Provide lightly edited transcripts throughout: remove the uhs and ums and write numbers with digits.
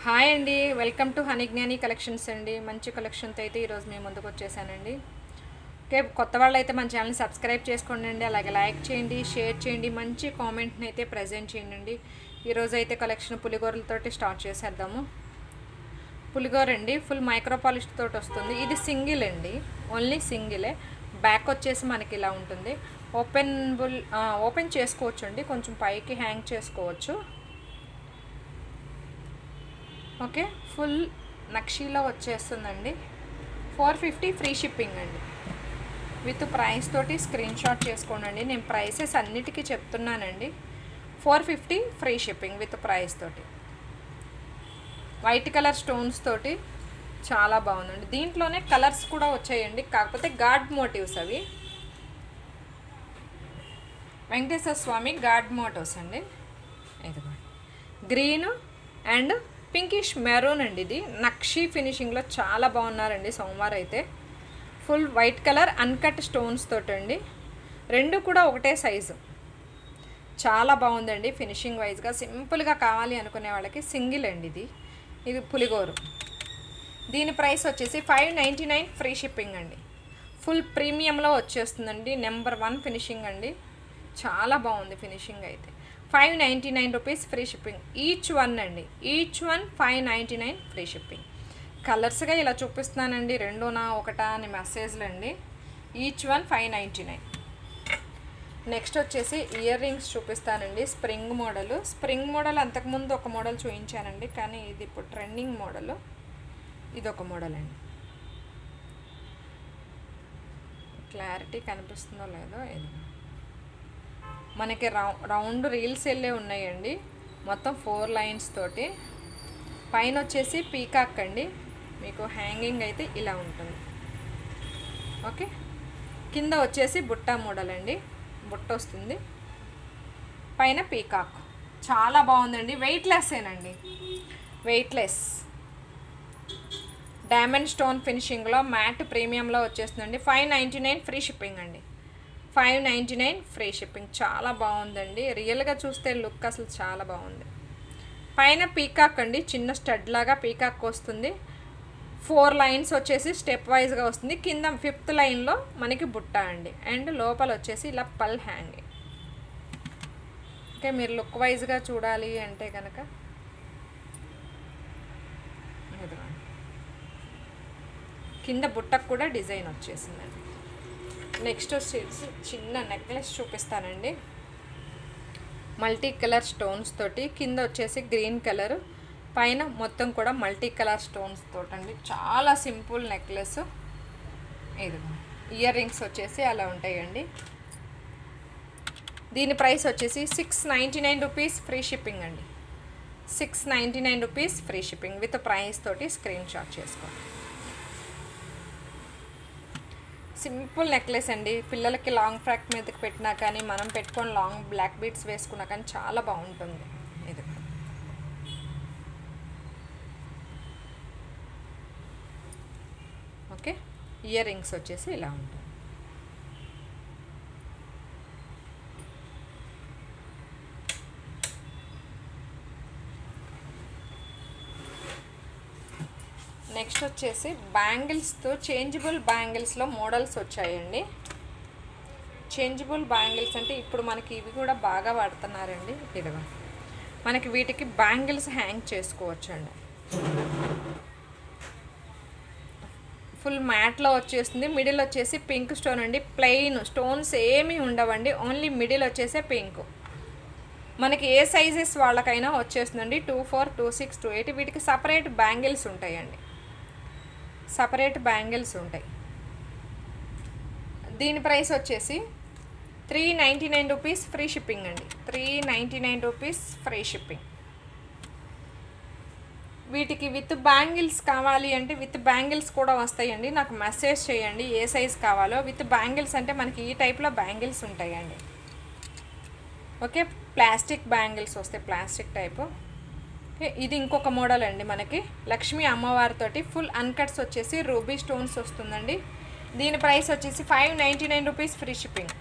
Hi అండి, welcome to honey జ్ఞాని collections అండి. మంచి కలెక్షన్తో అయితే ఈరోజు మేము ముందుకు వచ్చేసానండి. ఓకే, కొత్త వాళ్ళు అయితే మన ఛానల్ని సబ్స్క్రైబ్ చేసుకోండి అండి. అలాగే లైక్ చేయండి, షేర్ చేయండి, మంచి కామెంట్ని అయితే ప్రజెంట్ చేయండి. ఈరోజు అయితే కలెక్షన్ పులిగోరలతోటి స్టార్ట్ చేసేద్దాము. పులిగోర అండి, ఫుల్ మైక్రో పాలిష్ తోటి వస్తుంది. ఇది సింగిల్ అండి, ఓన్లీ సింగిలే. బ్యాక్ వచ్చేసి మనకి ఇలా ఉంటుంది. ఓపెన్ చేసుకోవచ్చు అండి, కొంచెం పైకి హ్యాంగ్ చేసుకోవచ్చు. ఓకే, ఫుల్ నక్షీలో వచ్చేస్తుందండి. 450 ఫ్రీ షిప్పింగ్ అండి. విత్ ప్రైస్ తోటి స్క్రీన్ షాట్ చేసుకోండి. నేను ప్రైసెస్ అన్నిటికీ చెప్తున్నానండి. 450 ఫ్రీ షిప్పింగ్ విత్ ప్రైస్ తోటి. వైట్ కలర్ స్టోన్స్ తోటి చాలా బాగుందండి. దీంట్లోనే కలర్స్ కూడా వచ్చాయండి, కాకపోతే గాడ్ మోటివ్స్ అవి. వెంకటేశ్వర స్వామి గాడ్ మోటివ్స్ అండి. ఇదిగోండి, గ్రీన్ అండ్ పింకిష్ మెరూన్ అండి. ఇది నక్షి ఫినిషింగ్లో చాలా బాగున్నారండి సోమవారం అయితే. Full white colour uncut stones తోటండి. రెండు కూడా ఒకటే సైజు, చాలా బాగుందండి. ఫినిషింగ్ వైజ్గా సింపుల్గా కావాలి అనుకునే వాళ్ళకి సింగిల్ అండి ఇది పులిగోరు. దీని ప్రైస్ వచ్చేసి 599 ఫ్రీ షిప్పింగ్ అండి. ఫుల్ ప్రీమియంలో వచ్చేస్తుందండి. నెంబర్ 1 ఫినిషింగ్ అండి, చాలా బాగుంది ఫినిషింగ్ అయితే. 599 rupees free shipping each one అండి. Each one 599 free shipping. కలర్స్గా ఇలా చూపిస్తున్నానండి, రెండునా ఒకటా అని మెసేజ్లు అండి. Each one 599. నెక్స్ట్ వచ్చేసి ఇయర్ రింగ్స్ చూపిస్తానండి. స్ప్రింగ్ మోడల్ అంతకుముందు ఒక మోడల్ చూపించానండి, కానీ ఇది ఇప్పుడు ట్రెండింగ్ మోడల్. ఇది ఒక మోడల్ అండి. క్లారిటీ కనిపిస్తుందో లేదో, ఇది మనకి రౌండ్ రీల్స్ వెళ్ళే ఉన్నాయండి. మొత్తం 4 లైన్స్ తోటి. పైన వచ్చేసి పీకాక్ అండి. మీకు హ్యాంగింగ్ అయితే ఇలా ఉంటుంది. ఓకే, కింద వచ్చేసి బుట్ట మోడల్ అండి. బుట్ట వస్తుంది, పైన పీకాక్. చాలా బాగుందండి. వెయిట్లెస్సేనండి, వెయిట్లెస్. డైమండ్ స్టోన్ ఫినిషింగ్లో మ్యాట్ ప్రీమియంలో వచ్చేస్తుందండి. 599 ఫ్రీ షిప్పింగ్ అండి. 599 ఫ్రీ షిప్పింగ్. చాలా బాగుందండి. రియల్గా చూస్తే లుక్ అసలు చాలా బాగుంది. పైన పీకాక్ అండి, చిన్న స్టడ్ లాగా పీకాక్ వస్తుంది. 4 లైన్స్ వచ్చేసి స్టెప్ వైజ్గా వస్తుంది. కింద 5th లైన్లో మనకి బుట్ట అండి. అండ్ లోపల వచ్చేసి ఇలా పల్ హ్యాంగింగ్. ఓకే, మీరు లుక్ వైజ్గా చూడాలి అంటే కనుక కింద బుట్టకు కూడా డిజైన్ వచ్చేసిందండి. నెక్స్ట్ వచ్చేసి చిన్న నెక్లెస్ చూపిస్తానండి. మల్టీ కలర్ స్టోన్స్ తోటి, కింద వచ్చేసి గ్రీన్ కలర్, పైన మొత్తం కూడా మల్టీ కలర్ స్టోన్స్ తోటండి. చాలా సింపుల్ నెక్లెస్. ఇది ఇయర్ రింగ్స్ వచ్చేసి అలా ఉంటాయండి. దీని ప్రైస్ వచ్చేసి 699 రూపీస్ ఫ్రీ షిప్పింగ్ అండి. 699 rupees free shipping with price తోటి స్క్రీన్ షాట్ చేసుకోండి. సింపుల్ నెక్లెస్ అండి. పిల్లలకి లాంగ్ ఫ్రాక్ మీదకి పెట్టినా కానీ, మనం పెట్టుకొని లాంగ్ బ్లాక్ బీడ్స్ వేసుకున్నా కానీ చాలా బాగుంటుంది. ఇది ఓకే, ఇయర్ రింగ్స్ వచ్చేసి ఇలా ఉంటుంది. నెక్స్ట్ వచ్చేసి బ్యాంగిల్స్తో చేంజబుల్ బ్యాంగిల్స్లో మోడల్స్ వచ్చాయండి. చేంజబుల్ బ్యాంగిల్స్ అంటే ఇప్పుడు మనకి ఇవి కూడా బాగా వాడుతున్నారండి. ఇదిగో మనకి వీటికి బ్యాంగిల్స్ హ్యాంగ్ చేసుకోవచ్చు అండి. ఫుల్ మ్యాట్లో వచ్చేస్తుంది. మిడిల్ వచ్చేసి పింక్ స్టోన్ అండి. ప్లెయిన్ స్టోన్స్ ఏమీ ఉండవండి, ఓన్లీ మిడిల్ వచ్చేసే పింక్. మనకి ఏ సైజెస్ వాళ్ళకైనా వచ్చేస్తుందండి. 24, 26, 28. వీటికి సపరేట్ బ్యాంగిల్స్ ఉంటాయండి, సపరేట్ బ్యాంగిల్స్ ఉంటాయి. దీని ప్రైస్ వచ్చేసి 399 రూపీస్ ఫ్రీ షిప్పింగ్ అండి. 399 రూపీస్ ఫ్రీ షిప్పింగ్. వీటికి విత్ బ్యాంగిల్స్ కావాలి అంటే విత్ బ్యాంగిల్స్ కూడా వస్తాయండి. నాకు మెసేజ్ చేయండి ఏ సైజ్ కావాలో. విత్ బ్యాంగిల్స్ అంటే మనకి ఈ టైప్లో బ్యాంగిల్స్ ఉంటాయండి. ఓకే, ప్లాస్టిక్ బ్యాంగిల్స్ వస్తాయి, ప్లాస్టిక్ టైపు. ఇది ఇంకొక మోడల్ అండి. మనకి లక్ష్మీ అమ్మవారితోటి ఫుల్ అన్కట్స్ వచ్చేసి రూబీ స్టోన్స్ వస్తుందండి. దీని ప్రైస్ వచ్చేసి 599 rupees free shipping.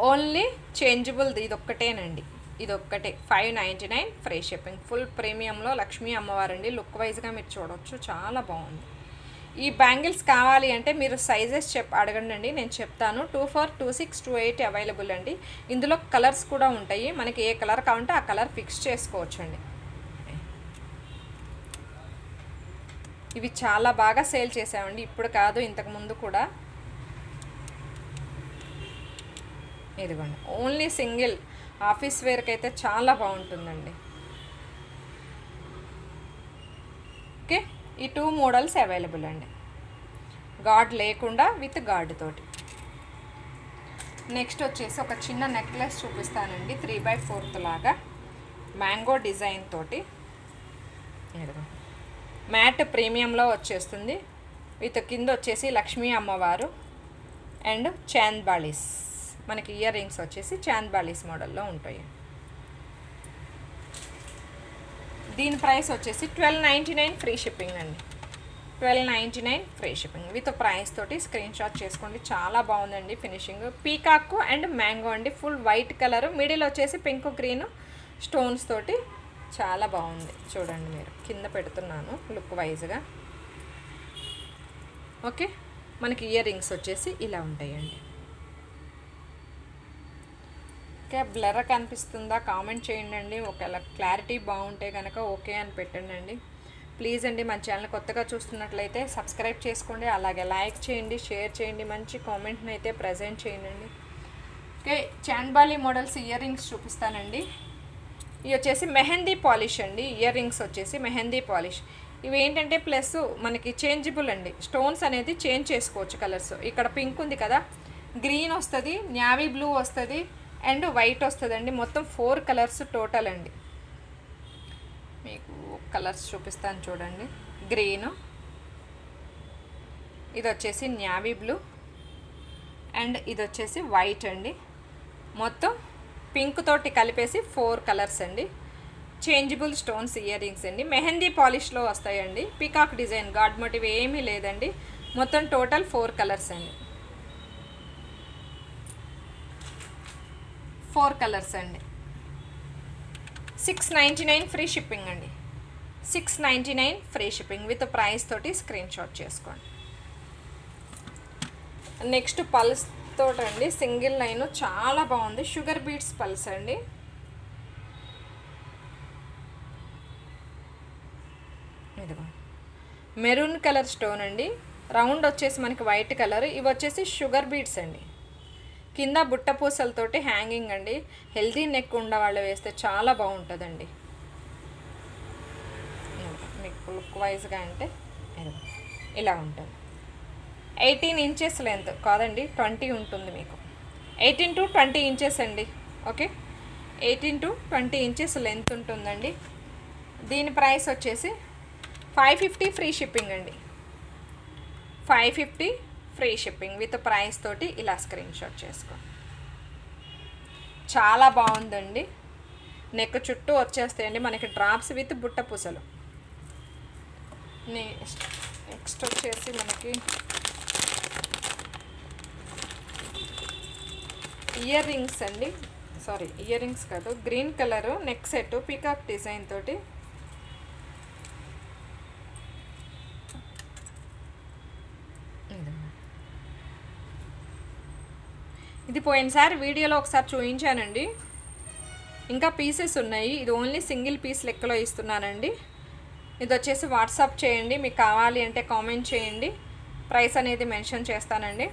Only changeable ఇది ఒక్కటేనండి. ఇది ఒక్కటే 599 ఫ్రీ షిప్పింగ్. ఫుల్ ప్రీమియంలో లక్ష్మీ అమ్మవారండి. లుక్ వైజ్గా మీరు చూడవచ్చు, చాలా బాగుంది. ఈ బ్యాంగిల్స్ కావాలి అంటే మీరు సైజెస్ అడగండి, నేను చెప్తాను. 24, 26, 28 అవైలబుల్ అండి. ఇందులో కలర్స్ కూడా ఉంటాయి. మనకి ఏ కలర్ కావాలంటే ఆ కలర్ ఫిక్స్ చేసుకోవచ్చు అండి. ఇవి చాలా బాగా సేల్ చేసామండి, ఇప్పుడు కాదు ఇంతకుముందు కూడా. ఇదిగోండి, ఓన్లీ సింగిల్ ఆఫీస్ వేర్కి అయితే చాలా బాగుంటుందండి. ఓకే, ఈ 2 మోడల్స్ అవైలబుల్ అండి, గాడ్ లేకుండా విత్ గాడ్ తోటి. నెక్స్ట్ వచ్చేసి ఒక చిన్న నెక్లెస్ చూపిస్తానండి, 3/4 లాగా మ్యాంగో డిజైన్ తోటి. మ్యాట్ ప్రీమియంలో వచ్చేస్తుంది. విత్ కింద వచ్చేసి లక్ష్మీ అమ్మవారు అండ్ చాంద్ బాలీస్. మనకి ఇయర్ రింగ్స్ వచ్చేసి చాంద్ బాలీస్ మోడల్లో ఉంటాయి. దీని ప్రైస్ వచ్చేసి 1299 ఫ్రీ షిప్పింగ్ అండి. 1299 ఫ్రీ షిప్పింగ్ విత్ ప్రైస్ తోటి స్క్రీన్ షాట్ చేసుకోండి. చాలా బాగుందండి ఫినిషింగ్. పీకాక్ అండ్ మ్యాంగో అండి, ఫుల్ వైట్ కలర్, మిడిల్ వచ్చేసి పింక్ గ్రీన్ స్టోన్స్ తోటి చాలా బాగుంది. చూడండి, మీరు కింద పెడుతున్నాను లుక్ వైజ్గా. ఓకే, మనకి ఇయర్ రింగ్స్ వచ్చేసి ఇలా ఉంటాయండి. ఓకే, బ్లర్ కనిపిస్తుందా కామెంట్ చేయండి. ఒకవేళ క్లారిటీ బాగుంటే కనుక ఓకే అని పెట్టండి. ప్లీజ్ అండి, మన ఛానల్ కొత్తగా చూస్తున్నట్లయితే సబ్స్క్రైబ్ చేసుకోండి, అలాగే లైక్ చేయండి, షేర్ చేయండి, మంచి కామెంట్ని అయితే ప్రజెంట్ చేయండి. Okay, chandbali models ear rings చూపిస్తానండి. ఇవి వచ్చేసి మెహందీ పాలిష్ అండి. ఇయర్ రింగ్స్ వచ్చేసి మెహందీ పాలిష్. ఇవి ఏంటంటే ప్లస్ మనకి చేంజబుల్ అండి, స్టోన్స్ అనేది చేంజ్ చేసుకోవచ్చు కలర్స్. ఇక్కడ పింక్ ఉంది కదా, గ్రీన్ వస్తుంది, నేవీ బ్లూ వస్తుంది అండ్ వైట్ వస్తుందండి. మొత్తం 4 కలర్స్ టోటల్ అండి. మీకు కలర్స్ చూపిస్తాను చూడండి. గ్రీను, ఇది వచ్చేసి నేవీ బ్లూ అండ్ ఇది వచ్చేసి వైట్ అండి. మొత్తం పింక్ తోటి కలిపేసి 4 కలర్స్ అండి. చేంజబుల్ స్టోన్స్ ఇయర్ రింగ్స్ అండి, మెహందీ పాలిష్లో వస్తాయండి. పీకాక్ డిజైన్, గాడ్ మోటివ్ ఏమీ లేదండి. మొత్తం టోటల్ 4 కలర్స్ అండి. 4 కలర్స్ అండి. 699 ఫ్రీ షిప్పింగ్ అండి. 699 ఫ్రీ షిప్పింగ్ విత్ ప్రైస్ తోటి స్క్రీన్ షాట్ చేసుకోండి. నెక్స్ట్ పల్స్ తోటండి, సింగిల్ లైన్ చాలా బాగుంది. షుగర్ బీట్స్ పల్స్ అండి. ఇదిగో మెరూన్ కలర్ స్టోన్ అండి. రౌండ్ వచ్చేసి మనకి వైట్ కలర్. ఇవి వచ్చేసి షుగర్ బీట్స్ అండి. కింద బుట్ట పూసలతోటి హ్యాంగింగ్ అండి. హెల్దీ నెక్ ఉన్న వాళ్ళు వేస్తే చాలా బాగుంటుందండి. మీకు లుక్ వైజ్గా అంటే ఇలా ఉంటుంది. 18 ఇంచెస్ లెంత్ కాదండి, 20 ఉంటుంది మీకు. 18 to 20 ఇంచెస్ అండి. ఓకే, 18 to 20 ఇంచెస్ లెంత్ ఉంటుందండి. దీని ప్రైస్ వచ్చేసి 550 ఫ్రీ షిప్పింగ్ అండి. 550 ఫ్రీ షిప్పింగ్ విత్ ప్రైస్ తోటి ఇలా స్క్రీన్ షాట్ చేసుకో. చాలా బాగుందండి. నెక్ చుట్టూ వచ్చేస్తాయండి మనకి డ్రాప్స్ విత్ బుట్ట పూసలు. నెక్స్ట్ వచ్చేసి మనకి ఇయర్ రింగ్స్ అండి. సారీ, ఇయర్ రింగ్స్ కాదు, green colour neck set peacock design తోటి. ఇది పోయినసారి వీడియోలో ఒకసారి చూపించానండి, ఇంకా పీసెస్ ఉన్నాయి. ఇది ఓన్లీ సింగిల్ పీస్ లెక్కలో ఇస్తున్నానండి. ఇది వచ్చేసి వాట్సాప్ చేయండి, మీకు కావాలి అంటే కామెంట్ చేయండి, ప్రైస్ అనేది మెన్షన్ చేస్తానండి.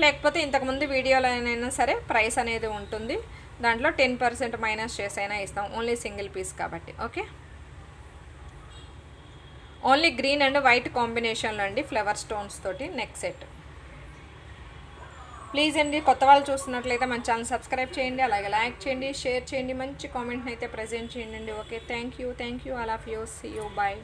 లేకపోతే ఇంతకుముందు వీడియోలో అయినా సరే ప్రైస్ అనేది ఉంటుంది, దాంట్లో 10% మైనస్ చేసైనా ఇస్తాం, ఓన్లీ సింగిల్ పీస్ కాబట్టి. Okay, only green and white కాంబినేషన్లో అండి, ఫ్లవర్ స్టోన్స్ తోటి నెక్ సెట్. ప్లీజ్ అండి, కొత్త వాళ్ళు చూస్తున్నట్లయితే మన ఛానల్ సబ్స్క్రైబ్ చేయండి, అలాగే లైక్ చేయండి, షేర్ చేయండి, మంచి కామెంట్ని అయితే ప్రజెంట్ చేయండి. Okay, thank you, all of you, see you, bye.